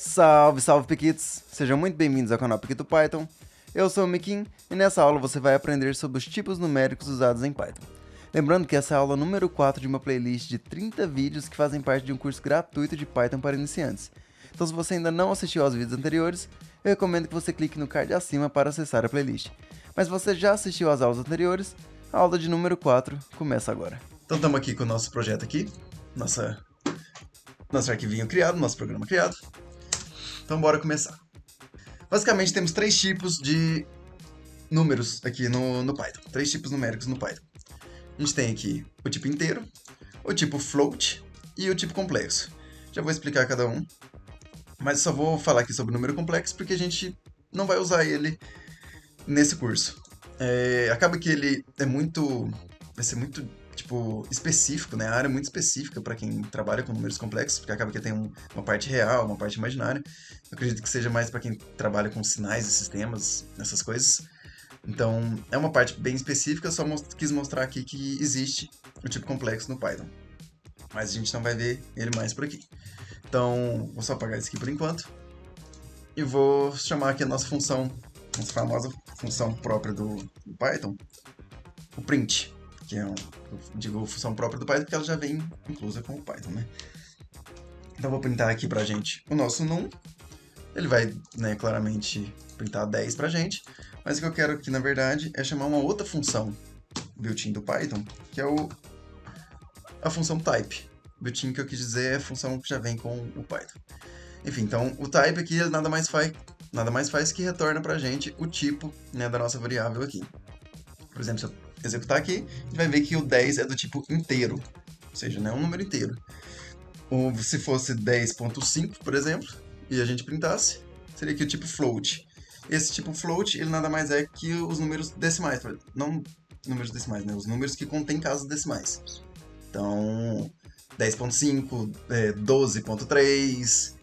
Salve, salve Piquitos! Sejam muito bem-vindos ao canal Piquito Python. Eu sou o Miquim e nessa aula você vai aprender sobre os tipos numéricos usados em Python. Lembrando que essa é a aula número 4 de uma playlist de 30 vídeos que fazem parte de um curso gratuito de Python para iniciantes. Então se você ainda não assistiu aos vídeos anteriores, eu recomendo que você clique no card acima para acessar a playlist. Mas se você já assistiu às aulas anteriores, a aula de número 4 começa agora. Então estamos aqui com o nosso projeto aqui, nosso arquivinho criado, nosso programa criado. Então bora começar. Basicamente temos três tipos de números aqui no Python. Três tipos numéricos no Python. A gente tem aqui o tipo inteiro, o tipo float e o tipo complexo. Já vou explicar cada um, mas só vou falar aqui sobre o número complexo porque a gente não vai usar ele nesse curso. Acaba que ele vai ser muito específico, né? A área é muito específica para quem trabalha com números complexos, porque acaba que tem uma parte real, uma parte imaginária. Eu acredito que seja mais para quem trabalha com sinais e sistemas, essas coisas. Então, é uma parte bem específica, só quis mostrar aqui que existe o tipo complexo no Python. Mas a gente não vai ver ele mais por aqui. Então, vou só apagar isso aqui por enquanto. E vou chamar aqui a nossa famosa função própria do Python, o print, que é função própria do Python, porque ela já vem inclusa com o Python, né? Então vou printar aqui pra gente o nosso num. Ele vai, né, claramente printar 10 pra gente, mas o que eu quero aqui, na verdade, é chamar uma outra função built-in do Python, que é a função type. Built-in que eu quis dizer é a função que já vem com o Python. Enfim, então o type aqui nada mais faz que retorna pra gente o tipo, né, da nossa variável aqui. Por exemplo, se eu executar aqui, a gente vai ver que o 10 é do tipo inteiro, ou seja, não é um número inteiro. Ou se fosse 10.5, por exemplo, e a gente printasse, seria aqui o tipo float. Esse tipo float, ele nada mais é que os números decimais, não números decimais, né? Os números que contêm casas decimais. Então, 10.5, 12.3,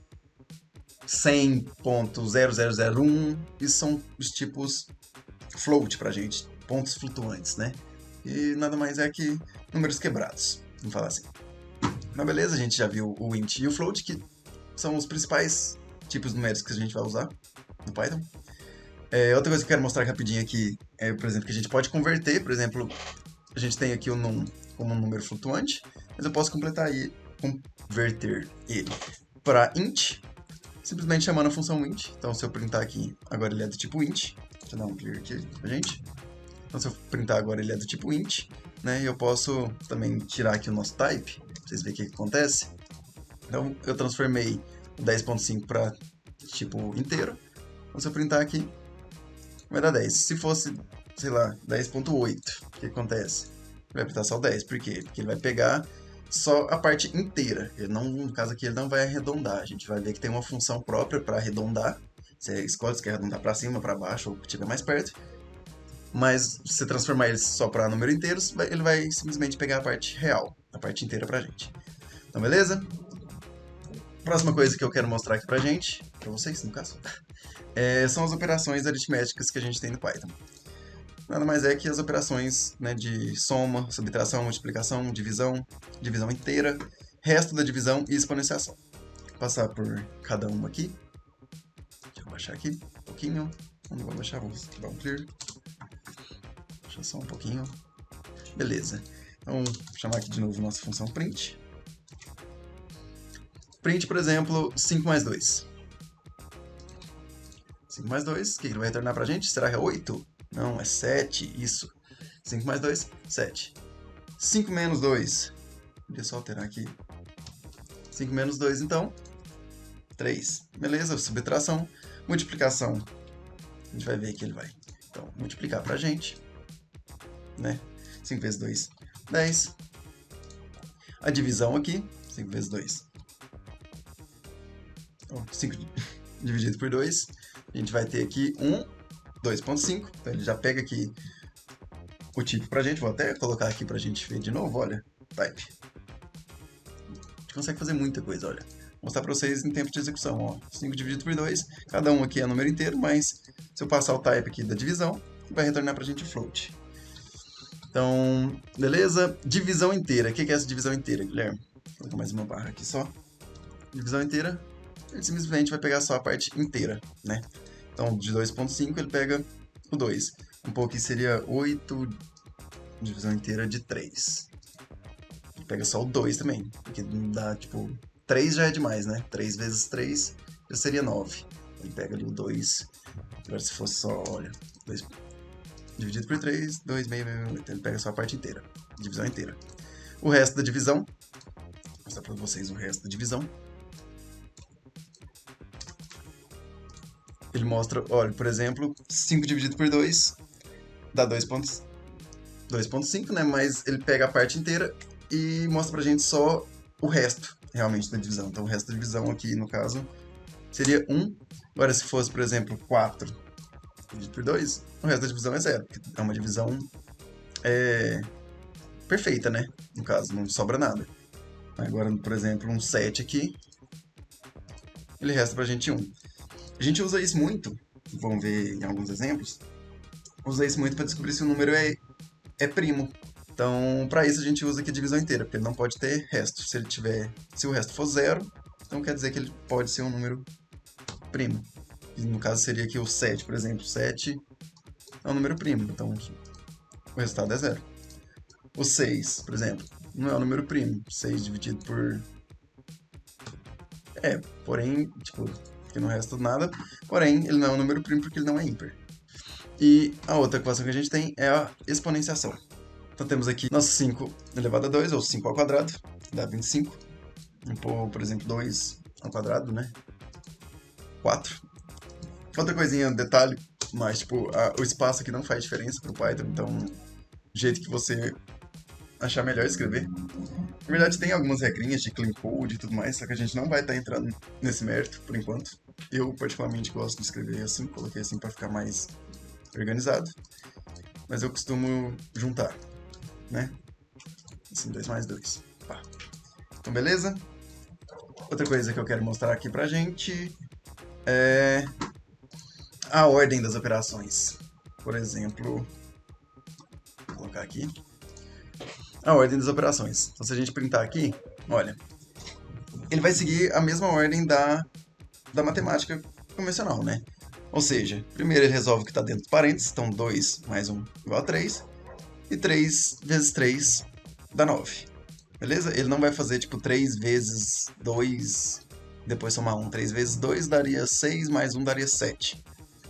100.0001, isso são os tipos float pra gente, pontos flutuantes, né? E nada mais é que números quebrados, vamos falar assim. Mas beleza, a gente já viu o int e o float, que são os principais tipos numéricos que a gente vai usar no Python. Outra coisa que eu quero mostrar rapidinho aqui é, por exemplo, que a gente pode converter, por exemplo, a gente tem aqui o num como um número flutuante, mas eu posso converter ele para int, simplesmente chamando a função int. Então se eu printar aqui, agora ele é do tipo int. Deixa eu dar um clear aqui pra gente. Então se eu printar agora ele é do tipo int, né? E eu posso também tirar aqui o nosso type, pra vocês verem o que acontece. Então eu transformei o 10.5 para tipo inteiro. Então se eu printar aqui, vai dar 10. Se fosse, sei lá, 10.8, o que acontece? Ele vai printar só 10. Por quê? Porque ele vai pegar só a parte inteira. Ele não, no caso aqui, ele não vai arredondar. A gente vai ver que tem uma função própria para arredondar. Você escolhe se quer arredondar para cima, para baixo ou que estiver mais perto. Mas se você transformar ele só para número inteiro, ele vai simplesmente pegar a parte real, a parte inteira pra gente. Então, beleza? Próxima coisa que eu quero mostrar aqui pra gente, pra vocês no caso, são as operações aritméticas que a gente tem no Python. Nada mais é que as operações, né, de soma, subtração, multiplicação, divisão, divisão inteira, resto da divisão e exponenciação. Vou passar por cada uma aqui. Deixa eu baixar aqui um pouquinho. Não vou baixar, vou dar um clear. Deixa só um pouquinho. Beleza. Então, vou chamar aqui de novo nossa função print. Print, por exemplo, 5 mais 2. 5 mais 2, o que ele vai retornar pra gente? Será que é 8? Não, é 7, isso. 5 mais 2, 7. 5 menos 2. Deixa eu só alterar aqui. 5 menos 2, então, 3. Beleza, subtração. Multiplicação, a gente vai ver que ele vai. Então, multiplicar pra gente, né? 5 vezes 2, 10. A divisão aqui, 5 vezes 2. Então, 5 dividido por 2. A gente vai ter aqui 2.5. Então, ele já pega aqui o tipo pra gente. Vou até colocar aqui pra gente ver de novo, olha. Type. A gente consegue fazer muita coisa, olha. Vou mostrar pra vocês em tempo de execução, ó. 5 dividido por 2. Cada um aqui é número inteiro, mas se eu passar o type aqui da divisão, vai retornar pra gente o float. Então, beleza? Divisão inteira. O que é essa divisão inteira, Guilherme? Vou colocar mais uma barra aqui só. Divisão inteira ele simplesmente vai pegar só a parte inteira, né? Então, de 2,5 ele pega o 2. Um pouco aqui seria 8, divisão inteira de 3. Ele pega só o 2 também, porque não dá, tipo... 3 já é demais, né? 3 vezes 3 já seria 9. Ele pega ali o 2. Agora se fosse só, olha... 2 dividido por 3, 2, meio, ele pega só a parte inteira. Divisão inteira. O resto da divisão... Vou mostrar pra vocês o resto da divisão. Ele mostra, olha, por exemplo, 5 dividido por 2 dá 2,5, né? Mas ele pega a parte inteira e mostra pra gente só o resto, realmente, da divisão. Então, o resto da divisão aqui, no caso, seria 1. Agora, se fosse, por exemplo, 4 dividido por 2, o resto da divisão é 0. É uma divisão perfeita, né? No caso, não sobra nada. Agora, por exemplo, um 7 aqui, ele resta pra gente 1. A gente usa isso muito, vamos ver em alguns exemplos, usa isso muito para descobrir se o número é primo. Então, para isso a gente usa aqui a divisão inteira, porque ele não pode ter resto. Se o resto for 0, então quer dizer que ele pode ser um número primo. E no caso seria aqui o 7, por exemplo. 7 é um número primo, então o resultado é 0. O 6, por exemplo, não é um número primo. 6 dividido por... porém, tipo, porque não resta nada. Porém, ele não é um número primo porque ele não é ímpar. E a outra equação que a gente tem é a exponenciação. Então temos aqui nosso 5 elevado a 2, ou 5 ao quadrado, dá 25. Vamos pôr, por exemplo, 2 ao quadrado, né? 4. Outra coisinha, detalhe, mas tipo, o espaço aqui não faz diferença para o Python, então do jeito que você achar melhor escrever. Na verdade tem algumas regrinhas de clean code e tudo mais, só que a gente não vai estar entrando nesse mérito por enquanto. Eu particularmente gosto de escrever assim, coloquei assim para ficar mais organizado, mas eu costumo juntar, né? Assim, 2 mais 2. Pá. Então, beleza? Outra coisa que eu quero mostrar aqui pra gente é a ordem das operações. Por exemplo, vou colocar aqui a ordem das operações. Então, se a gente printar aqui, olha, ele vai seguir a mesma ordem da matemática convencional, né? Ou seja, primeiro ele resolve o que está dentro dos parênteses, então 2 mais 1 igual a 3, e 3 vezes 3 dá 9. Beleza? Ele não vai fazer tipo 3 vezes 2, depois somar 1. 3 vezes 2 daria 6, mais 1 daria 7,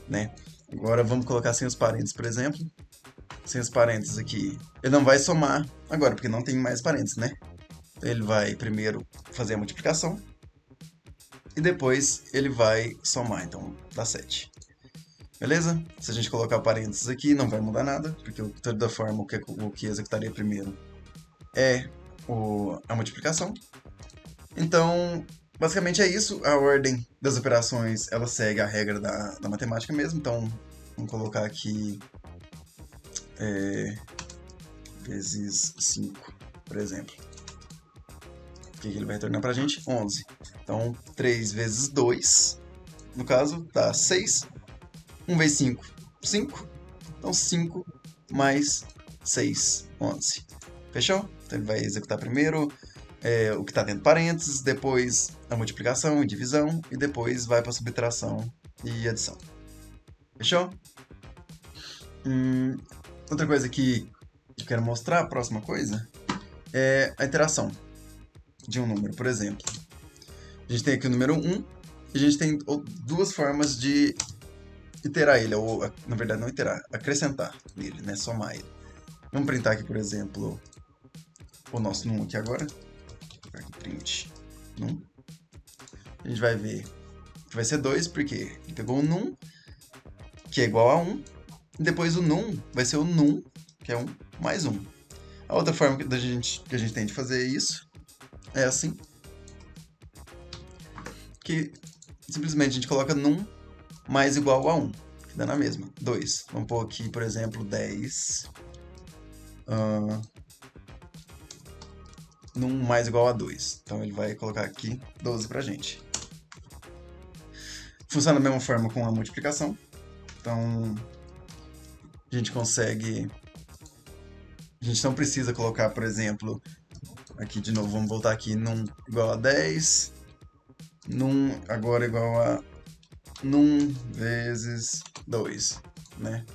né? Agora vamos colocar sem os parênteses, por exemplo. Sem os parênteses aqui, ele não vai somar agora, porque não tem mais parênteses, né? Então ele vai primeiro fazer a multiplicação e depois ele vai somar, então dá 7. Beleza? Se a gente colocar parênteses aqui, não vai mudar nada, porque de toda forma o que executaria primeiro é a multiplicação. Então, basicamente é isso. A ordem das operações, ela segue a regra da matemática mesmo. Então, vamos colocar aqui vezes 5, por exemplo. O que ele vai retornar pra gente? 11. Então, 3 vezes 2, no caso, dá 6. 1 vezes 5, 5. Então, 5 mais 6, 11. Fechou? Então, ele vai executar primeiro o que está dentro de parênteses, depois a multiplicação e divisão, e depois vai para subtração e adição. Fechou? Outra coisa que eu quero mostrar, a próxima coisa, é a iteração de um número. Por exemplo, a gente tem aqui o número 1, e a gente tem duas formas de iterar ele, ou, na verdade, não iterar, acrescentar nele, né? Somar ele. Vamos printar aqui, por exemplo, o nosso num aqui agora. Vou colocar aqui print num. A gente vai ver que vai ser 2, porque ele pegou o num, que é igual a 1, e depois o num vai ser o num, que é 1, mais 1. A outra forma que a gente tem de fazer isso é assim, que simplesmente a gente coloca num mais igual a 1, que dá na mesma, 2. Vamos pôr aqui, por exemplo, 10. Num mais igual a 2. Então ele vai colocar aqui 12 pra gente. Funciona da mesma forma com a multiplicação. Então a gente consegue... A gente não precisa colocar, por exemplo, aqui de novo, vamos voltar aqui num igual a 10. num agora igual a num vezes 2, né?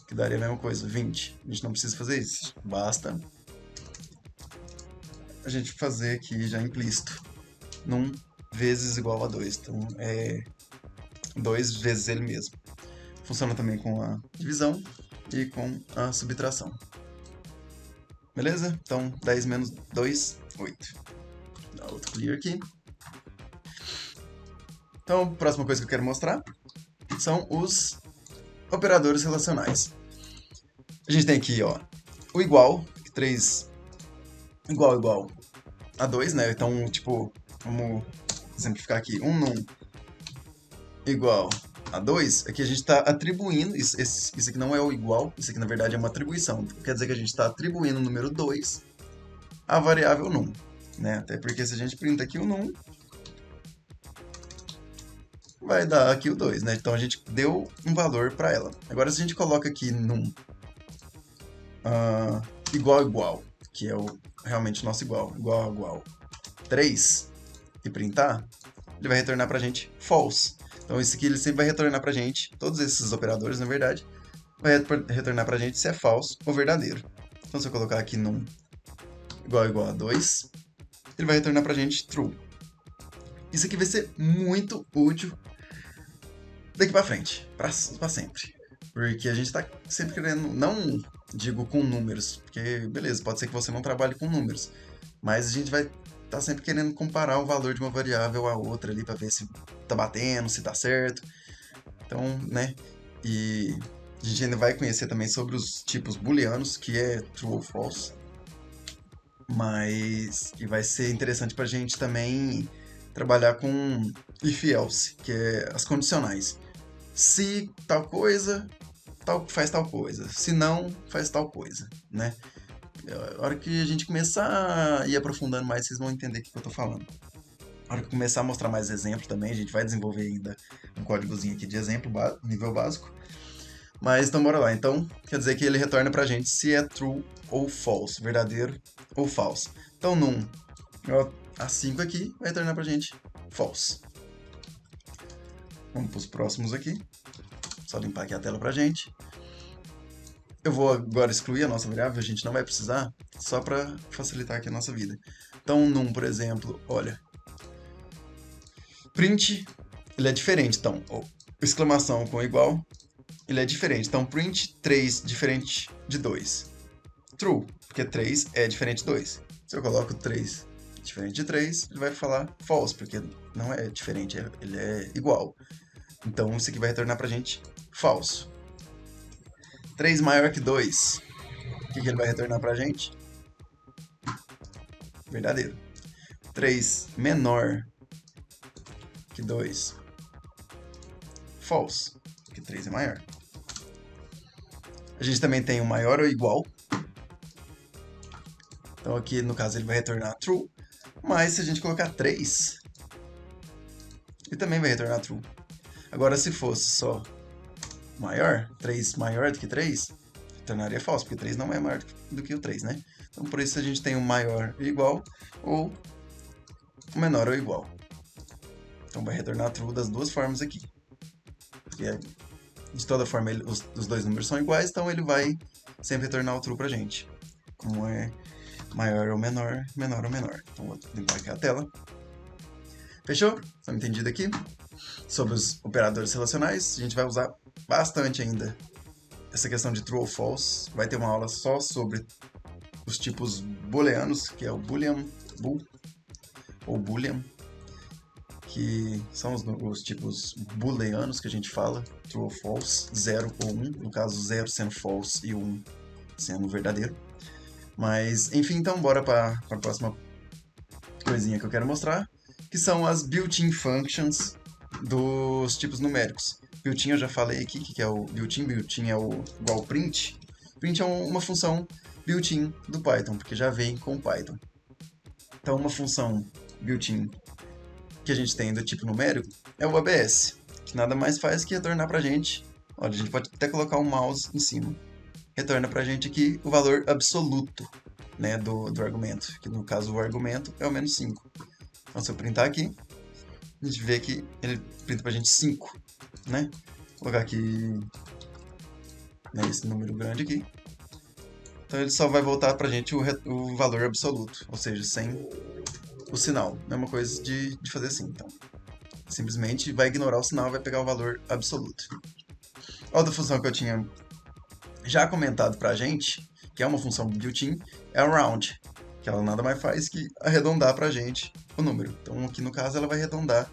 Que daria a mesma coisa, 20. A gente não precisa fazer isso. Basta a gente fazer aqui já implícito. Num vezes igual a 2. Então, é 2 vezes ele mesmo. Funciona também com a divisão e com a subtração. Beleza? Então, 10 menos 2, 8. Dá outro clear aqui. Então, a próxima coisa que eu quero mostrar são os operadores relacionais. A gente tem aqui, ó, o igual, que 3 igual a 2, né? Então, tipo, vamos exemplificar aqui. Um num igual a 2, aqui a gente está atribuindo, isso aqui não é o igual, isso aqui na verdade é uma atribuição. Quer dizer que a gente está atribuindo o número 2 à variável num, né? Até porque se a gente printa aqui o num, vai dar aqui o 2, né? Então a gente deu um valor para ela. Agora se a gente coloca aqui num igual, que é realmente o nosso igual, 3, e printar, ele vai retornar pra gente false. Então isso aqui ele sempre vai retornar pra gente, todos esses operadores na verdade, vai retornar pra gente se é falso ou verdadeiro. Então se eu colocar aqui num igual a 2, ele vai retornar pra gente true. Isso aqui vai ser muito útil daqui pra frente, pra sempre. Porque a gente tá sempre querendo, não digo com números, porque beleza, pode ser que você não trabalhe com números, mas a gente vai tá sempre querendo comparar o valor de uma variável a outra ali para ver se tá batendo, se tá certo. Então, né? E a gente ainda vai conhecer também sobre os tipos booleanos, que é true ou false. Mas e vai ser interessante pra gente também trabalhar com if else, que é as condicionais. Se tal coisa, faz tal coisa. Se não, faz tal coisa, né? A hora que a gente começar a ir aprofundando mais, vocês vão entender o que eu tô falando. A hora que eu começar a mostrar mais exemplos também, a gente vai desenvolver ainda um códigozinho aqui de exemplo, nível básico. Mas então bora lá. Então, quer dizer que ele retorna pra gente se é true ou false, verdadeiro ou false. Então, num a 5 aqui vai retornar pra gente false. Vamos pros próximos aqui. Só limpar aqui a tela pra gente. Eu vou agora excluir a nossa variável, a gente não vai precisar, só para facilitar aqui a nossa vida. Então, num, por exemplo, olha, print, ele é diferente, então, exclamação com igual, ele é diferente. Então, print 3 diferente de 2. True, porque 3 é diferente de 2. Se eu coloco 3 diferente de 3, ele vai falar false, porque não é diferente, ele é igual. Então, isso aqui vai retornar pra gente falso. 3 maior que 2. O que ele vai retornar pra gente? Verdadeiro. 3 menor que 2. False, porque 3 é maior. A gente também tem o maior ou igual. Então aqui, no caso, ele vai retornar true. Mas se a gente colocar 3, ele também vai retornar true. Agora, se fosse só maior, 3 maior do que 3, retornaria false, porque 3 não é maior do que o 3, né? Então, por isso a gente tem o maior ou igual, ou o menor ou igual. Então, vai retornar true das duas formas aqui. Porque, de toda forma, os dois números são iguais, então ele vai sempre retornar o true pra gente. Como é maior ou menor, menor ou menor. Então, vou limpar aqui a tela. Fechou? Estão entendido aqui? Sobre os operadores relacionais, a gente vai usar bastante ainda essa questão de true ou false. Vai ter uma aula só sobre os tipos booleanos, que é o boolean, bool, ou boolean, que são os tipos booleanos que a gente fala, true ou false, 0 ou 1, no caso 0 sendo false e 1 sendo verdadeiro. Mas, enfim, então bora para a próxima coisinha que eu quero mostrar, que são as built-in functions dos tipos numéricos. Built-in eu já falei aqui, que é o built-in. Built-in é o igual print. Print é uma função built-in do Python, porque já vem com o Python. Então, uma função built-in que a gente tem do tipo numérico é o ABS, que nada mais faz que retornar pra gente. Olha, a gente pode até colocar um mouse em cima. Retorna pra gente aqui o valor absoluto, né, do argumento, que no caso o argumento é o menos 5. Então, se eu printar aqui, a gente vê que ele printa pra gente 5, né? Vou colocar aqui, né, esse número grande aqui. Então ele só vai voltar pra gente o valor absoluto, ou seja, sem o sinal. Mesma coisa de fazer assim, então. Simplesmente vai ignorar o sinal e vai pegar o valor absoluto. Outra função que eu tinha já comentado pra gente, que é uma função built-in, é o round, que ela nada mais faz que arredondar pra gente o número. Então aqui no caso ela vai arredondar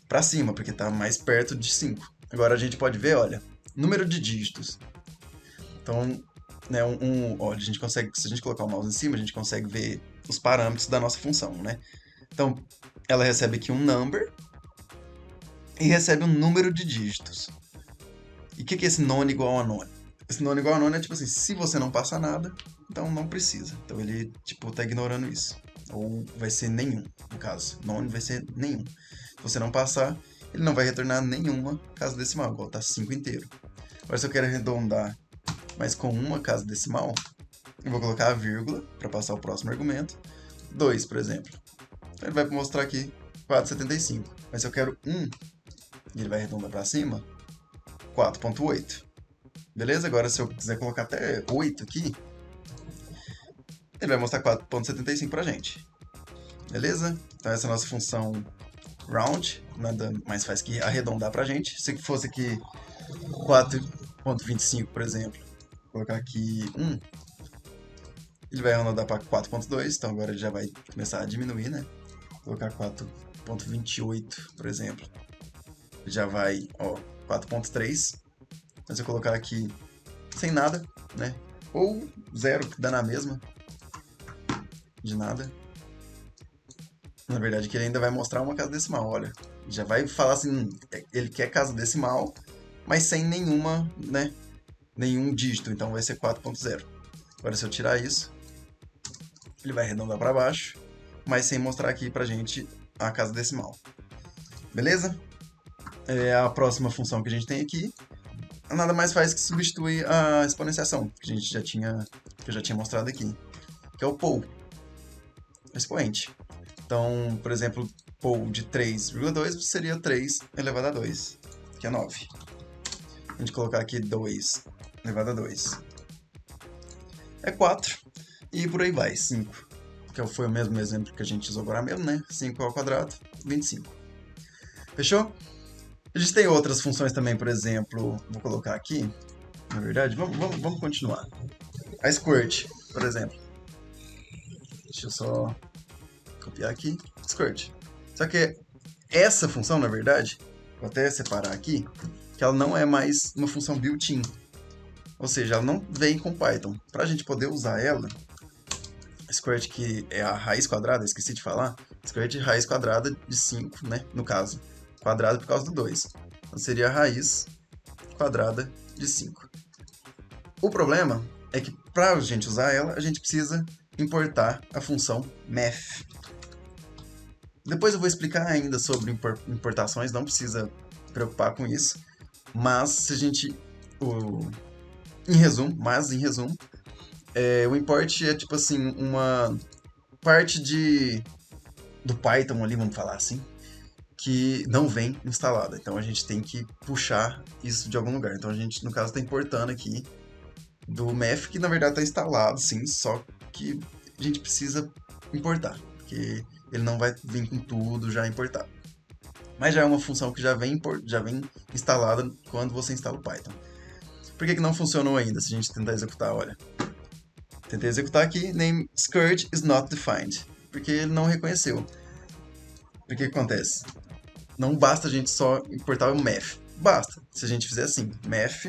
pra cima, porque tá mais perto de 5. Agora a gente pode ver, olha, número de dígitos. Então, né, olha, a gente consegue, se a gente colocar o mouse em cima, a gente consegue ver os parâmetros da nossa função, né? Então, ela recebe aqui um number e recebe um número de dígitos. E o que é esse non igual a non? Esse non igual a non é tipo assim, se você não passa nada, então não precisa. Então ele, tipo, tá ignorando isso. Ou vai ser nenhum, no caso. Non vai ser nenhum. Se você não passar, ele não vai retornar nenhuma casa decimal, igual tá 5 inteiro. Agora se eu quero arredondar, mas com uma casa decimal, eu vou colocar a vírgula para passar o próximo argumento. 2, por exemplo. Então ele vai mostrar aqui 4,75. Mas se eu quero 1, e ele vai arredondar para cima, 4,8. Beleza? Agora se eu quiser colocar até 8 aqui, ele vai mostrar 4,75 pra gente. Beleza? Então essa é a nossa função round, nada mais faz que arredondar pra gente. Se fosse aqui 4,25, por exemplo, colocar aqui 1, ele vai arredondar para 4,2, então agora ele já vai começar a diminuir, né? Vou colocar 4,28, por exemplo. Já vai, ó, 4,3. Mas se eu colocar aqui sem nada, né? Ou 0, que dá na mesma. De nada. Na verdade, que ele ainda vai mostrar uma casa decimal, olha. Já vai falar assim, ele quer casa decimal, mas sem nenhuma, né? Nenhum dígito, então vai ser 4,0. Agora se eu tirar isso, ele vai arredondar para baixo, mas sem mostrar aqui pra gente a casa decimal. Beleza? A próxima função que a gente tem aqui nada mais faz que substituir a exponenciação, que eu já tinha mostrado aqui, que é o pol, o expoente. Então, por exemplo, pol de 3,2 seria 3 elevado a 2, que é 9. A gente colocar aqui 2 elevado a 2 é 4, e por aí vai, 5, que foi o mesmo exemplo que a gente usou agora mesmo, né? 5 ao quadrado, 25. Fechou? A gente tem outras funções também, por exemplo, vou colocar aqui, na verdade, vamos continuar. A squirt, por exemplo. Deixa eu só copiar aqui, squirt. Só que essa função, na verdade, vou até separar aqui, que ela não é mais uma função built-in. Ou seja, ela não vem com Python. Para a gente poder usar ela, squirt que é a raiz quadrada, esqueci de falar, squirt raiz quadrada de 5, né, no caso. Quadrado por causa do 2. Então seria a raiz quadrada de 5. O problema é que para a gente usar ela, a gente precisa importar a função math. Depois eu vou explicar ainda sobre importações, não precisa preocupar com isso. Mas se a gente... em resumo, o import é tipo assim, uma parte do Python ali, vamos falar assim, que não vem instalada. Então a gente tem que puxar isso de algum lugar. Então a gente, no caso, está importando aqui do math, que na verdade está instalado, sim, só que a gente precisa importar, porque ele não vai vir com tudo já importado. Mas já é uma função que já vem instalada quando você instala o Python. Por que não funcionou ainda se a gente tentar executar? Olha, tentei executar aqui, name skirt is not defined, porque ele não reconheceu. O que acontece? Não basta a gente só importar o math. Basta se a gente fizer assim, math.skirt.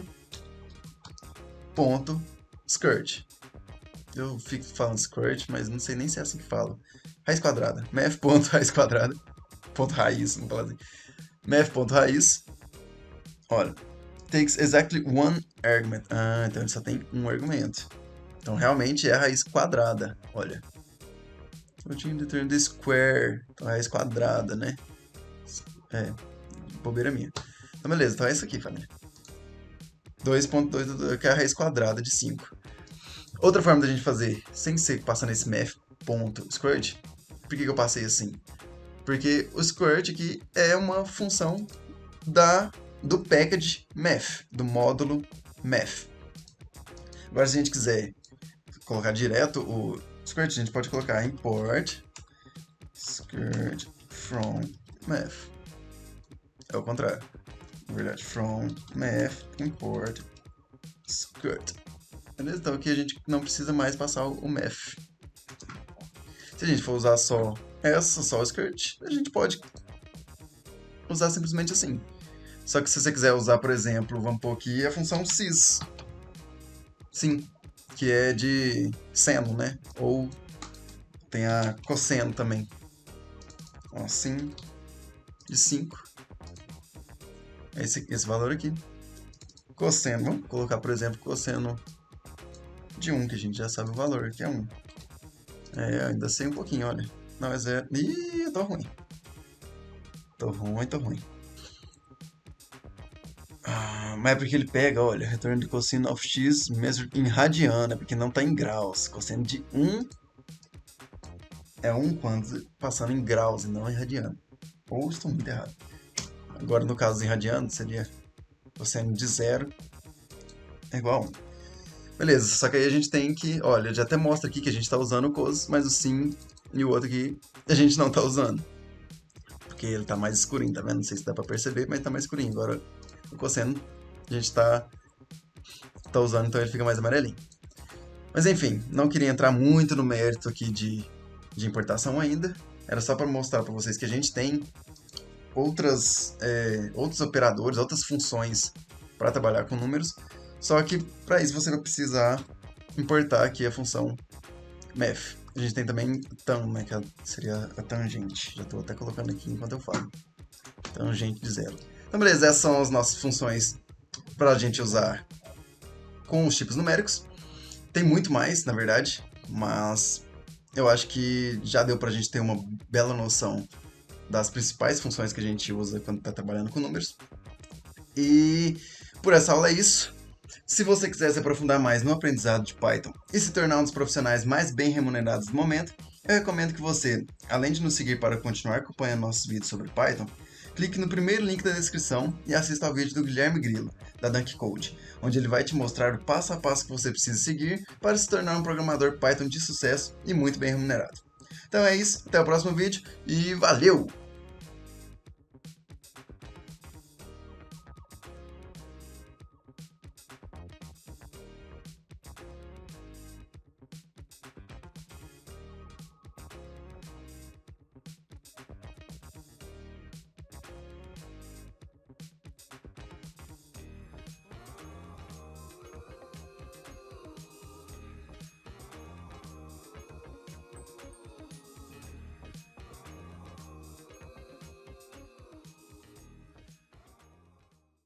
Eu fico falando skirt, mas não sei nem se é assim que fala. Raiz quadrada. Math.raiz quadrada. Ponto raiz, vamos falar assim. Math.raiz. Olha. Takes exactly one argument. Ah, então ele só tem um argumento. Então realmente é a raiz quadrada. Olha. Eu tinha determinado the square. Então raiz quadrada, né? É, bobeira minha. Então beleza, então é isso aqui, família. 2.2, que é a raiz quadrada de 5. Outra forma da gente fazer, sem ser passando esse math.squirt, por que eu passei assim? Porque o squirt aqui é uma função do package math, do módulo math. Agora, se a gente quiser colocar direto o squirt, a gente pode colocar import squirt from math. É o contrário. Na verdade, from math import squirt. Beleza? Então aqui a gente não precisa mais passar o math. Se a gente for usar só o squirt, a gente pode usar simplesmente assim. Só que se você quiser usar, por exemplo, vamos pôr aqui a função sys. Sim, que é de seno, né? Ou tem a cosseno também. Ó, sim, de 5. Esse valor aqui. Cosseno, vamos colocar, por exemplo, cosseno de 1, que a gente já sabe o valor, que é 1. Ainda sei um pouquinho, olha. Não, é 0. Ih, eu tô ruim. Tô ruim. Mas é porque ele pega, olha, retorno de cosseno of x measured em radiano, é porque não tá em graus. Cosseno de 1 é 1 quando passando em graus e não em radiano. Ou estou muito errado. Agora, no caso em radiano, seria cosseno de 0 é igual a 1. Beleza, só que aí a gente tem que, olha, já até mostra aqui que a gente tá usando o cos, mas o sim e o outro aqui a gente não tá usando. Porque ele tá mais escurinho, tá vendo? Não sei se dá pra perceber, mas tá mais escurinho. Agora, o cosseno a gente tá usando, então ele fica mais amarelinho. Mas enfim, não queria entrar muito no mérito aqui de importação ainda. Era só para mostrar para vocês que a gente tem outros operadores, outras funções para trabalhar com números. Só que para isso você vai precisar importar aqui a função math. A gente tem também tan, né, que seria a tangente. Já estou até colocando aqui enquanto eu falo. Tangente de 0. Então beleza, essas são as nossas funções para a gente usar com os tipos numéricos. Tem muito mais, na verdade, mas eu acho que já deu pra gente ter uma bela noção das principais funções que a gente usa quando está trabalhando com números. E por essa aula é isso. Se você quiser se aprofundar mais no aprendizado de Python e se tornar um dos profissionais mais bem remunerados do momento, eu recomendo que você, além de nos seguir para continuar acompanhando nossos vídeos sobre Python, clique no primeiro link da descrição e assista ao vídeo do Guilherme Grilo, da Dunk Code, onde ele vai te mostrar o passo a passo que você precisa seguir para se tornar um programador Python de sucesso e muito bem remunerado. Então é isso, até o próximo vídeo e valeu!